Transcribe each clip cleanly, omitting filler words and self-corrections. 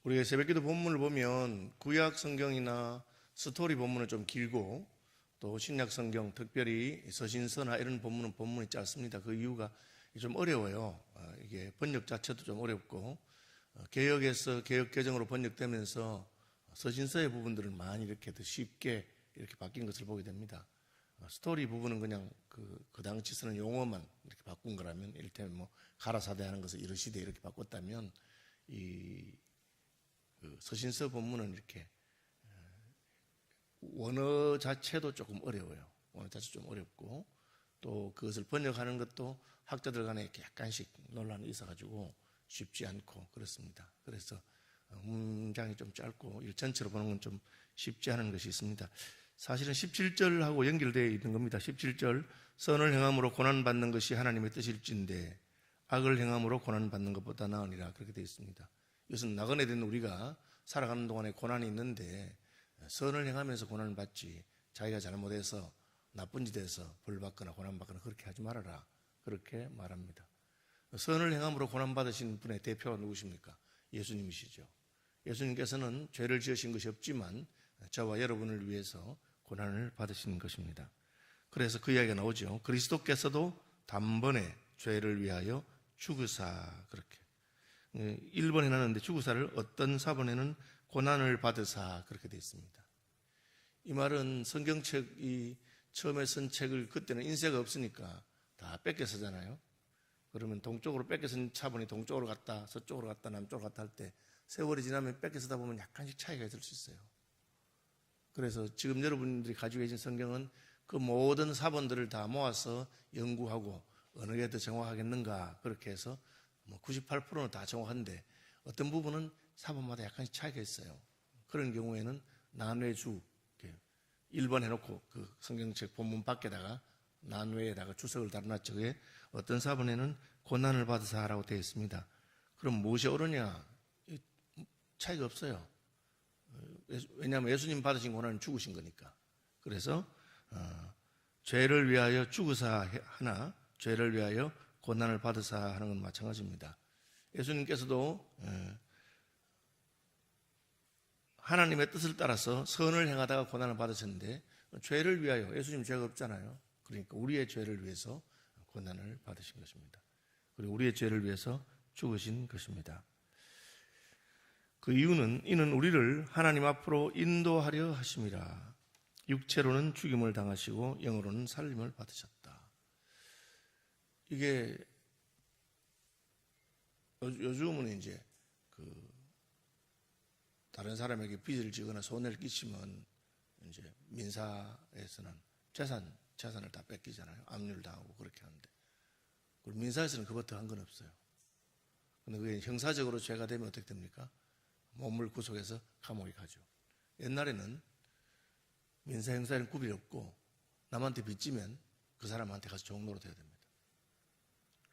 우리가 새벽기도 본문을 보면 구약 성경이나 스토리 본문은 좀 길고 또 신약 성경, 특별히 서신서나 이런 본문은 본문이 짧습니다. 그 이유가 좀 어려워요. 이게 번역 자체도 좀 어렵고 개역에서 개역 개정으로 번역되면서 서신서의 부분들은 많이 이렇게 더 쉽게 이렇게 바뀐 것을 보게 됩니다. 스토리 부분은 그냥 그 당시 쓰는 용어만 이렇게 바꾼 거라면, 이를테면 뭐 가라사대 하는 것을 이르시되 이렇게 바꿨다면, 그 서신서 본문은 이렇게 원어 자체도 조금 어려워요. 원어 자체 좀 어렵고 또 그것을 번역하는 것도 학자들 간에 약간씩 논란이 있어가지고 쉽지 않고 그렇습니다. 그래서 문장이 좀 짧고 전체로 보는 건 좀 쉽지 않은 것이 있습니다. 사실은 17절하고 연결되어 있는 겁니다. 17절, 선을 행함으로 고난받는 것이 하나님의 뜻일진데 악을 행함으로 고난받는 것보다 나으니라, 그렇게 되어 있습니다. 이것은 나그네 된 우리가 살아가는 동안에 고난이 있는데 선을 행하면서 고난을 받지, 자기가 잘못해서 나쁜 짓 해서 벌받거나 고난받거나 그렇게 하지 말아라, 그렇게 말합니다. 선을 행함으로 고난받으신 분의 대표가 누구십니까? 예수님이시죠. 예수님께서는 죄를 지으신 것이 없지만 저와 여러분을 위해서 고난을 받으신 것입니다. 그래서 그 이야기가 나오죠. 그리스도께서도 단번에 죄를 위하여 죽으사, 그렇게 1번 해놨는데 죽으사를 어떤 사번에는 고난을 받으사, 그렇게 되어 있습니다. 이 말은 성경책이 처음에 쓴 책을, 그때는 인쇄가 없으니까 다 뺏겨 쓰잖아요. 그러면 동쪽으로 뺏겨 쓴 차본이 동쪽으로 갔다 서쪽으로 갔다 남쪽으로 갔다 할 때 세월이 지나면 뺏겨 쓰다 보면 약간씩 차이가 있을 수 있어요. 그래서 지금 여러분들이 가지고 계신 성경은 그 모든 사본들을 다 모아서 연구하고 어느 게 더 정확하겠는가, 그렇게 해서 98%는 다 정확한데 어떤 부분은 사본마다 약간씩 차이가 있어요. 그런 경우에는 난외주 1번 해놓고 그 성경책 본문 밖에다가 난외에다가 주석을 달아놨죠. 그게 어떤 사본에는 고난을 받으사라고 되어 있습니다. 그럼 무엇이 옳으냐? 차이가 없어요. 왜냐하면 예수님 받으신 고난은 죽으신 거니까. 그래서 죄를 위하여 죽으사 하나 죄를 위하여 고난을 받으사 하는 건 마찬가지입니다. 예수님께서도 하나님의 뜻을 따라서 선을 행하다가 고난을 받으셨는데 죄를 위하여, 예수님 죄가 없잖아요. 그러니까 우리의 죄를 위해서 고난을 받으신 것입니다. 그리고 우리의 죄를 위해서 죽으신 것입니다. 그 이유는 이는 우리를 하나님 앞으로 인도하려 하심이라. 육체로는 죽임을 당하시고 영으로는 살림을 받으셨다. 이게 요즘은 이제 다른 사람에게 빚을 지거나 손해를 끼치면 이제 민사에서는 재산을 다 뺏기잖아요. 압류를 당하고 그렇게 하는데, 그리고 민사에서는 그것도 한 건 없어요. 근데 그게 형사적으로 죄가 되면 어떻게 됩니까? 몸을 구속해서 감옥에 가죠. 옛날에는 민사 형사에는 구별이 없고 남한테 빚지면 그 사람한테 가서 종로로 돼야 됩니다.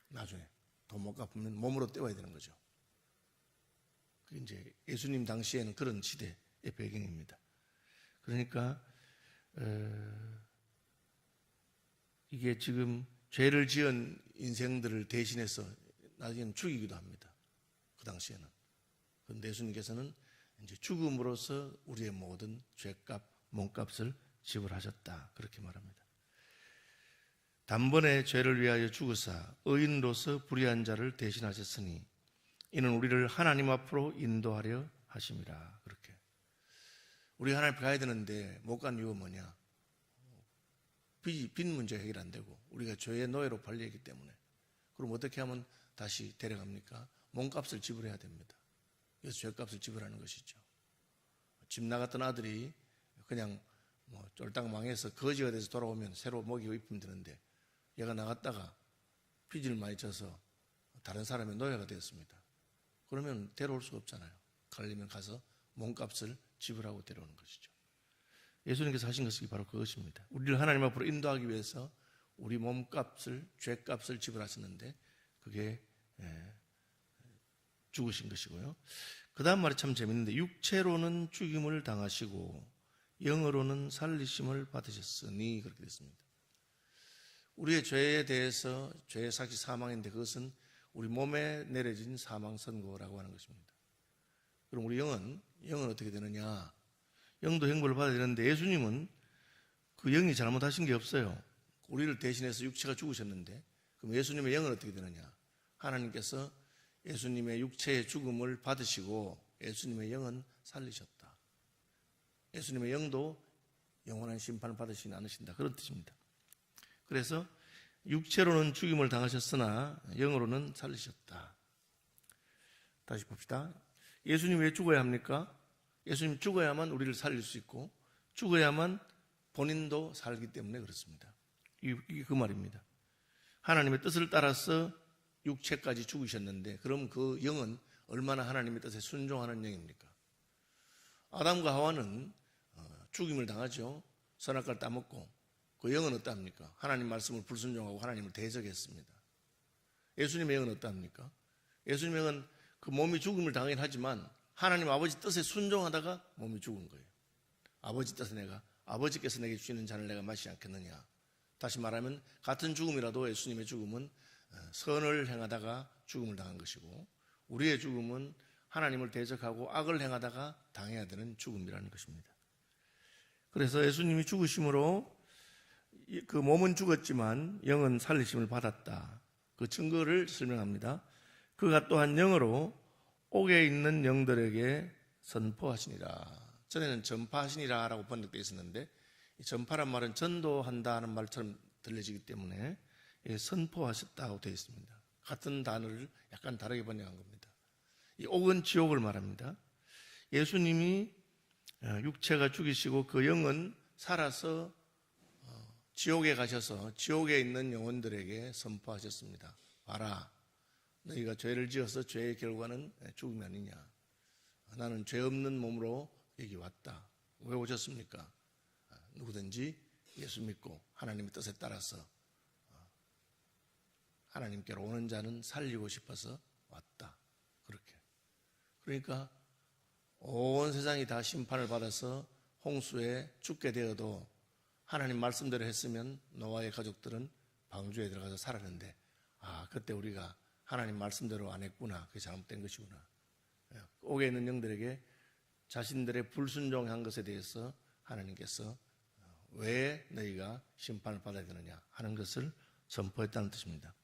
나중에 돈 못 갚으면 몸으로 떼와야 되는 거죠. 그게 이제 예수님 당시에는 그런 시대의 배경입니다. 그러니까 이게 지금 죄를 지은 인생들을 대신해서 나중에는 죽이기도 합니다. 그 당시에는. 그런데 예수님께서는 이제 죽음으로써 우리의 모든 죄값, 몸값을 지불하셨다, 그렇게 말합니다. 단번에 죄를 위하여 죽으사 의인으로서 불의한 자를 대신하셨으니 이는 우리를 하나님 앞으로 인도하려 하심이라, 그렇게. 우리 하나님 앞에 가야 되는데 못 가는 이유가 뭐냐? 빚 문제 해결 안 되고 우리가 죄의 노예로 팔려있기 때문에. 그럼 어떻게 하면 다시 데려갑니까? 몸값을 지불해야 됩니다. 그래서 죄값을 지불하는 것이죠. 집 나갔던 아들이 그냥 쫄딱 망해서 거지가 돼서 돌아오면 새로 먹이고 입히면 되는데, 얘가 나갔다가 빚을 많이 져서 다른 사람의 노예가 되었습니다. 그러면 데려올 수가 없잖아요. 가려면 가서 몸값을 지불하고 데려오는 것이죠. 예수님께서 하신 것이 바로 그것입니다. 우리를 하나님 앞으로 인도하기 위해서 우리 몸값을, 죄값을 지불하셨는데 그게 죽으신 것이고요. 그 다음 말이 참 재밌는데, 육체로는 죽임을 당하시고 영으로는 살리심을 받으셨으니, 그렇게 됐습니다. 우리의 죄에 대해서, 죄의 삭이 사망인데 그것은 우리 몸에 내려진 사망 선고라고 하는 것입니다. 그럼 우리 영은 어떻게 되느냐? 영도 형벌을 받아야 되는데 예수님은 그 영이 잘못하신 게 없어요. 우리를 대신해서 육체가 죽으셨는데 그럼 예수님의 영은 어떻게 되느냐? 하나님께서 예수님의 육체의 죽음을 받으시고 예수님의 영은 살리셨다. 예수님의 영도 영원한 심판을 받으시지 않으신다. 그런 뜻입니다. 그래서 육체로는 죽임을 당하셨으나 영으로는 살리셨다. 다시 봅시다. 예수님 왜 죽어야 합니까? 예수님 죽어야만 우리를 살릴 수 있고 죽어야만 본인도 살기 때문에 그렇습니다. 이게 그 말입니다. 하나님의 뜻을 따라서 육체까지 죽으셨는데 그럼 그 영은 얼마나 하나님의 뜻에 순종하는 영입니까? 아담과 하와는 죽임을 당하죠. 선악과를 따먹고 그 영은 어떠합니까? 하나님 말씀을 불순종하고 하나님을 대적했습니다. 예수님의 영은 어떠합니까? 예수님의 영은 그 몸이 죽음을 당하긴 하지만 하나님 아버지 뜻에 순종하다가 몸이 죽은 거예요. 아버지 뜻에 아버지께서 내게 주시는 잔을 내가 마시지 않겠느냐. 다시 말하면 같은 죽음이라도 예수님의 죽음은 선을 행하다가 죽음을 당한 것이고 우리의 죽음은 하나님을 대적하고 악을 행하다가 당해야 되는 죽음이라는 것입니다. 그래서 예수님이 죽으심으로 그 몸은 죽었지만 영은 살리심을 받았다. 그 증거를 설명합니다. 그가 또한 영으로 옥에 있는 영들에게 선포하시니라. 전에는 전파하시니라 라고 번역되어 있었는데 전파란 말은 전도한다는 말처럼 들려지기 때문에 선포하셨다고 되어 있습니다. 같은 단어를 약간 다르게 번역한 겁니다. 이 옥은 지옥을 말합니다. 예수님이 육체가 죽이시고 그 영은 살아서 지옥에 가셔서 지옥에 있는 영혼들에게 선포하셨습니다. 봐라, 너희가 죄를 지어서 죄의 결과는 죽음이 아니냐. 나는 죄 없는 몸으로 여기 왔다. 왜 오셨습니까? 누구든지 예수 믿고 하나님의 뜻에 따라서 하나님께로 오는 자는 살리고 싶어서 왔다. 그렇게. 그러니까 온 세상이 다 심판을 받아서 홍수에 죽게 되어도 하나님 말씀대로 했으면 노아의 가족들은 방주에 들어가서 살았는데 그때 우리가 하나님 말씀대로 안 했구나. 그게 잘못된 것이구나. 옥에 있는 영들에게 자신들의 불순종한 것에 대해서 하나님께서 왜 너희가 심판을 받아야 되느냐 하는 것을 선포했다는 뜻입니다.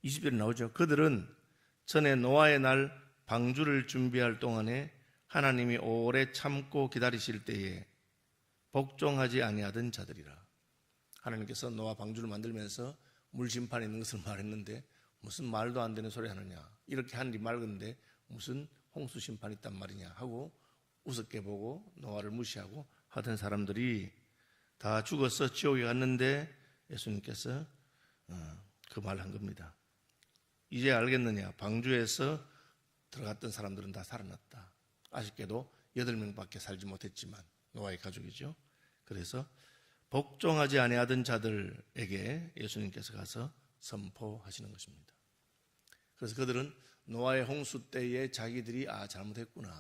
20절에 나오죠. 그들은 전에 노아의 날 방주를 준비할 동안에 하나님이 오래 참고 기다리실 때에 복종하지 아니하던 자들이라. 하나님께서 노아 방주를 만들면서 물심판이 있는 것을 말했는데 무슨 말도 안 되는 소리 하느냐. 이렇게 하늘이 맑은데 무슨 홍수 심판이 있단 말이냐 하고 우습게 보고 노아를 무시하고 하던 사람들이 다 죽어서 지옥에 갔는데 예수님께서 그 말을 한 겁니다. 이제 알겠느냐. 방주에서 들어갔던 사람들은 다 살아났다. 아쉽게도 8명밖에 살지 못했지만 노아의 가족이죠. 그래서 복종하지 아니하던 자들에게 예수님께서 가서 선포하시는 것입니다. 그래서 그들은 노아의 홍수 때에 자기들이 잘못했구나.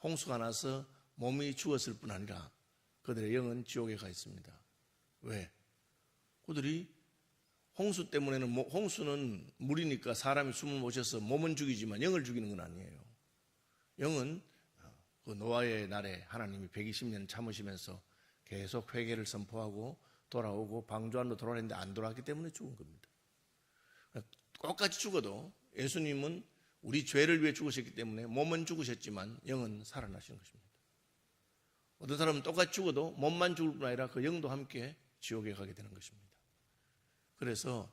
홍수가 나서 몸이 죽었을 뿐 아니라 그들의 영은 지옥에 가 있습니다. 왜? 그들이 홍수 때문에는 홍수는 물이니까 사람이 숨을 못 쉬어서 몸은 죽이지만 영을 죽이는 건 아니에요. 영은 그 노아의 날에 하나님이 120년 참으시면서 계속 회개를 선포하고 돌아오고 방주 안으로 돌아왔는데 안 돌아왔기 때문에 죽은 겁니다. 똑같이 죽어도 예수님은 우리 죄를 위해 죽으셨기 때문에 몸은 죽으셨지만 영은 살아나신 것입니다. 어떤 사람은 똑같이 죽어도 몸만 죽을 뿐 아니라 그 영도 함께 지옥에 가게 되는 것입니다. 그래서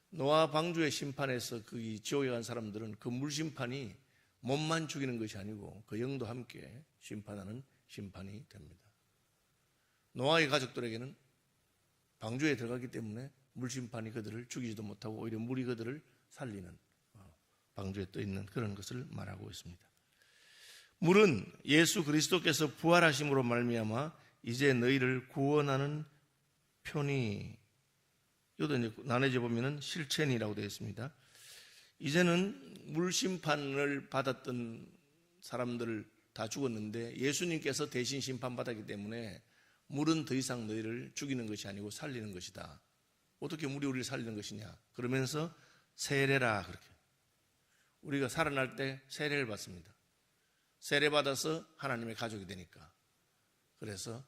노아 방주의 심판에서 그 지옥에 간 사람들은 그 물심판이 몸만 죽이는 것이 아니고 그 영도 함께 심판하는 심판이 됩니다. 노아의 가족들에게는 방주에 들어가기 때문에 물심판이 그들을 죽이지도 못하고 오히려 물이 그들을 살리는 방주에 떠 있는 그런 것을 말하고 있습니다. 물은 예수 그리스도께서 부활하심으로 말미암아 이제 너희를 구원하는 편이, 이것도 이제 나눠져 보면은 실체니라고 되어 있습니다. 이제는 물심판을 받았던 사람들 다 죽었는데 예수님께서 대신 심판받았기 때문에 물은 더 이상 너희를 죽이는 것이 아니고 살리는 것이다. 어떻게 물이 우리를 살리는 것이냐? 그러면서 세례라, 그렇게 우리가 살아날 때 세례를 받습니다. 세례받아서 하나님의 가족이 되니까. 그래서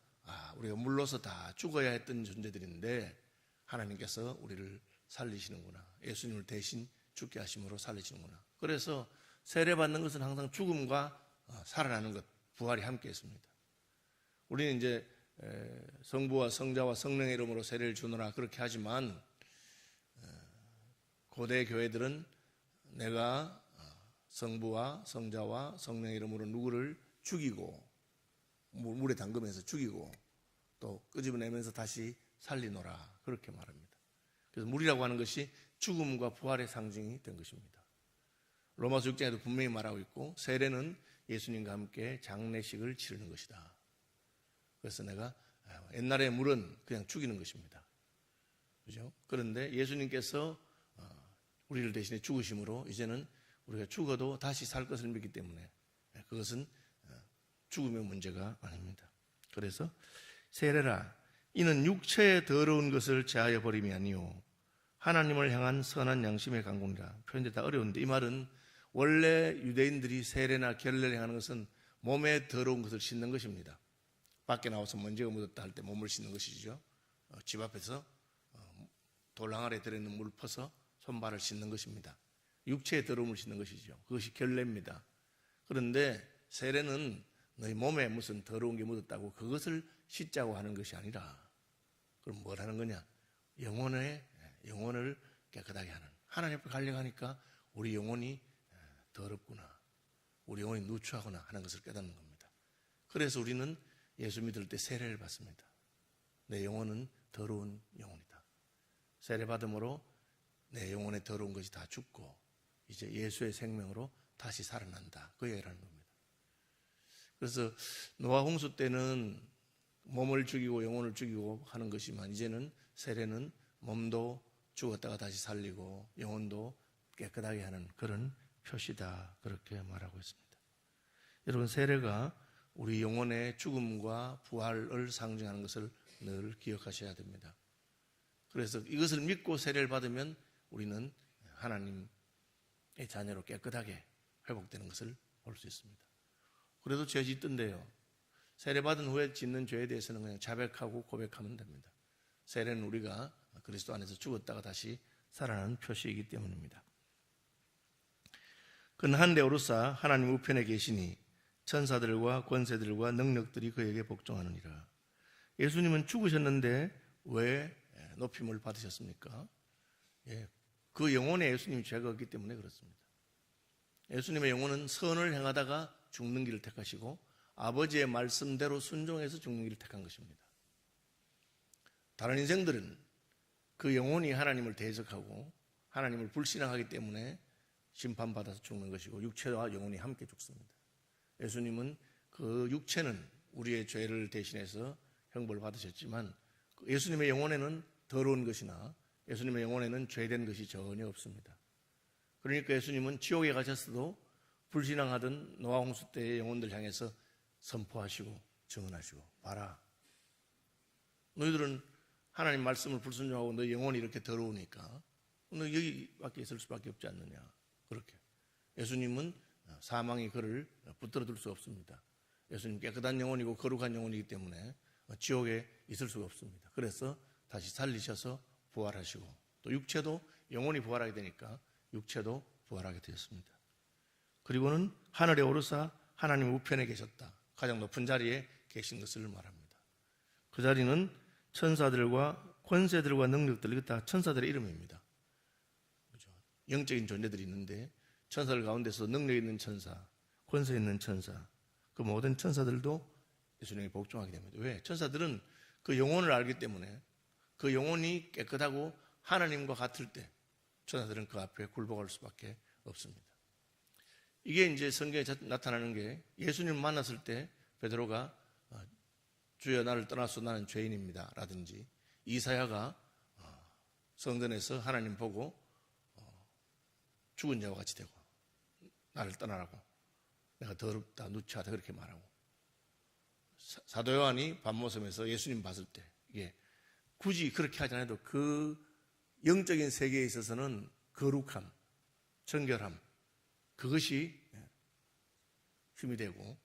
우리가 물로서 다 죽어야 했던 존재들인데 하나님께서 우리를 살리시는구나. 예수님을 대신 죽게 하심으로 살리시는구나. 그래서 세례받는 것은 항상 죽음과 살아나는 것, 부활이 함께 있습니다. 우리는 이제 성부와 성자와 성령의 이름으로 세례를 주노라 그렇게 하지만 고대 교회들은 내가 성부와 성자와 성령의 이름으로 누구를 죽이고 물에 담그면서 죽이고 또 끄집어내면서 다시 살리노라 그렇게 말합니다. 그래서 물이라고 하는 것이 죽음과 부활의 상징이 된 것입니다. 로마서 6장에도 분명히 말하고 있고 세례는 예수님과 함께 장례식을 치르는 것이다. 그래서 내가 옛날에 물은 그냥 죽이는 것입니다. 그죠? 그런데 예수님께서 우리를 대신에 죽으심으로 이제는 우리가 죽어도 다시 살 것을 믿기 때문에 그것은 죽음의 문제가 아닙니다. 그래서 세례라 이는 육체의 더러운 것을 제하여 버림이 아니요 하나님을 향한 선한 양심의 강공이라. 표현이 다 어려운데 이 말은 원래 유대인들이 세례나 결례를 행하는 것은 몸에 더러운 것을 씻는 것입니다. 밖에 나와서 먼지가 묻었다 할 때 몸을 씻는 것이죠. 집 앞에서 돌랑아리에 들어있는 물을 퍼서 손발을 씻는 것입니다. 육체의 더러움을 씻는 것이죠. 그것이 결례입니다. 그런데 세례는 너희 몸에 무슨 더러운 게 묻었다고 그것을 씻자고 하는 것이 아니라 그럼 뭘 하는 거냐? 영혼을 깨끗하게 하는. 하나님 앞에 가려가니까 우리 영혼이 더럽구나, 우리 영혼이 누추하구나 하는 것을 깨닫는 겁니다. 그래서 우리는 예수 믿을 때 세례를 받습니다. 내 영혼은 더러운 영혼이다. 세례 받음으로 내 영혼의 더러운 것이 다 죽고 이제 예수의 생명으로 다시 살아난다. 그 얘기를 하는 겁니다. 그래서 노아 홍수 때는 몸을 죽이고 영혼을 죽이고 하는 것이지만 이제는 세례는 몸도 죽었다가 다시 살리고 영혼도 깨끗하게 하는 그런 표시다. 그렇게 말하고 있습니다. 여러분 세례가 우리 영혼의 죽음과 부활을 상징하는 것을 늘 기억하셔야 됩니다. 그래서 이것을 믿고 세례를 받으면 우리는 하나님의 자녀로 깨끗하게 회복되는 것을 볼 수 있습니다. 그래도 죄 짓던데요. 세례 받은 후에 짓는 죄에 대해서는 그냥 자백하고 고백하면 됩니다. 세례는 우리가 그리스도 안에서 죽었다가 다시 살아나는 표시이기 때문입니다. 그는 한데 오르사 하나님 우편에 계시니 천사들과 권세들과 능력들이 그에게 복종하느니라. 예수님은 죽으셨는데 왜 높임을 받으셨습니까? 그 영혼에 예수님이 죄가 없기 때문에 그렇습니다. 예수님의 영혼은 선을 행하다가 죽는 길을 택하시고 아버지의 말씀대로 순종해서 죽는 길을 택한 것입니다. 다른 인생들은 그 영혼이 하나님을 대적하고 하나님을 불신앙하기 때문에 심판받아서 죽는 것이고 육체와 영혼이 함께 죽습니다. 예수님은 그 육체는 우리의 죄를 대신해서 형벌을 받으셨지만 예수님의 영혼에는 더러운 것이나 예수님의 영혼에는 죄된 것이 전혀 없습니다. 그러니까 예수님은 지옥에 가셨어도 불신앙하던 노아 홍수 때의 영혼들 향해서 선포하시고 증언하시고 봐라, 너희들은 하나님 말씀을 불순종하고 너희 영혼이 이렇게 더러우니까 너 여기밖에 있을 수밖에 없지 않느냐. 그렇게 예수님은 사망이 그를 붙들어둘 수 없습니다. 예수님 깨끗한 영혼이고 거룩한 영혼이기 때문에 지옥에 있을 수가 없습니다. 그래서 다시 살리셔서 부활하시고 또 육체도 영혼이 부활하게 되니까 육체도 부활하게 되었습니다. 그리고는 하늘에 오르사 하나님 우편에 계셨다. 가장 높은 자리에 계신 것을 말합니다. 그 자리는 천사들과 권세들과 능력들, 이거 다 천사들의 이름입니다. 그렇죠? 영적인 존재들이 있는데 천사들 가운데서 능력 있는 천사, 권세 있는 천사, 그 모든 천사들도 예수님에 복종하게 됩니다. 왜? 천사들은 그 영혼을 알기 때문에 그 영혼이 깨끗하고 하나님과 같을 때 천사들은 그 앞에 굴복할 수밖에 없습니다. 이게 이제 성경에 나타나는 게 예수님을 만났을 때 베드로가 주여 나를 떠나서 나는 죄인입니다 라든지 이사야가 성전에서 하나님 보고 죽은 자와 같이 되고 나를 떠나라고 내가 더럽다 누추하다 그렇게 말하고 사도 요한이 밤모섬에서 예수님 봤을 때 이게 굳이 그렇게 하지 않아도 그 영적인 세계에 있어서는 거룩함, 정결함 그것이 힘이 되고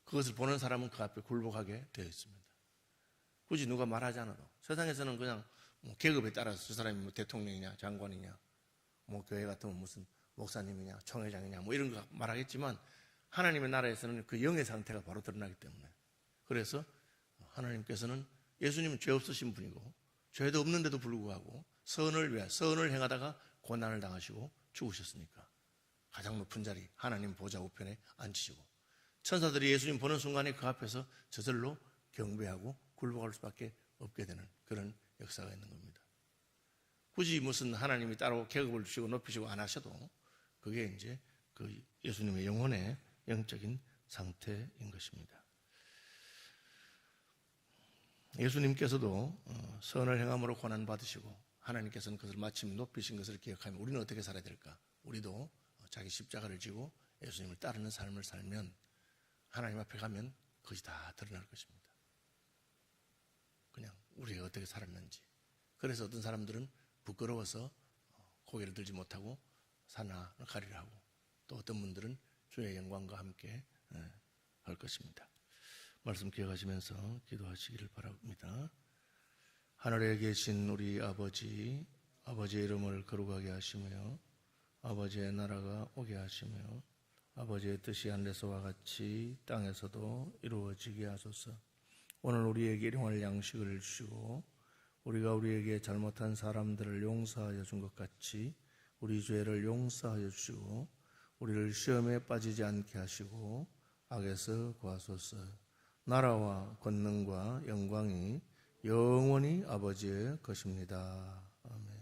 그것을 보는 사람은 그 앞에 굴복하게 되어 있습니다. 굳이 누가 말하지 않아도 세상에서는 그냥 뭐 계급에 따라서 저 사람이 뭐 대통령이냐 장관이냐 뭐 교회 같으면 무슨 목사님이냐 총회장이냐 뭐 이런 거 말하겠지만 하나님의 나라에서는 그 영의 상태가 바로 드러나기 때문에 그래서 하나님께서는 예수님은 죄 없으신 분이고 죄도 없는데도 불구하고 선을 행하다가 고난을 당하시고 죽으셨으니까 가장 높은 자리 하나님 보좌 우편에 앉히시고 천사들이 예수님 보는 순간에 그 앞에서 저절로 경배하고 굴복할 수밖에 없게 되는 그런 역사가 있는 겁니다. 굳이 무슨 하나님이 따로 계급을 주시고 높이시고 안 하셔도 그게 이제 그 예수님의 영혼의 영적인 상태인 것입니다. 예수님께서도 선을 행함으로 고난 받으시고 하나님께서는 그것을 마침 높이신 것을 기억하면 우리는 어떻게 살아야 될까? 우리도 자기 십자가를 지고 예수님을 따르는 삶을 살면 하나님 앞에 가면 그것이 다 드러날 것입니다. 그냥 우리가 어떻게 살았는지. 그래서 어떤 사람들은 부끄러워서 고개를 들지 못하고 산하를 가리려 하고 또 어떤 분들은 주의 영광과 함께 할 것입니다. 말씀 기억하시면서 기도하시기를 바랍니다. 하늘에 계신 우리 아버지, 아버지의 이름을 거룩하게 하시며 아버지의 나라가 오게 하시며 아버지의 뜻이 하늘에서와 같이 땅에서도 이루어지게 하소서. 오늘 우리에게 일용할 양식을 주시고 우리가 우리에게 잘못한 사람들을 용서하여 준 것 같이 우리 죄를 용서하여 주시고 우리를 시험에 빠지지 않게 하시고 악에서 구하소서. 나라와 권능과 영광이 영원히 아버지의 것입니다. 아멘.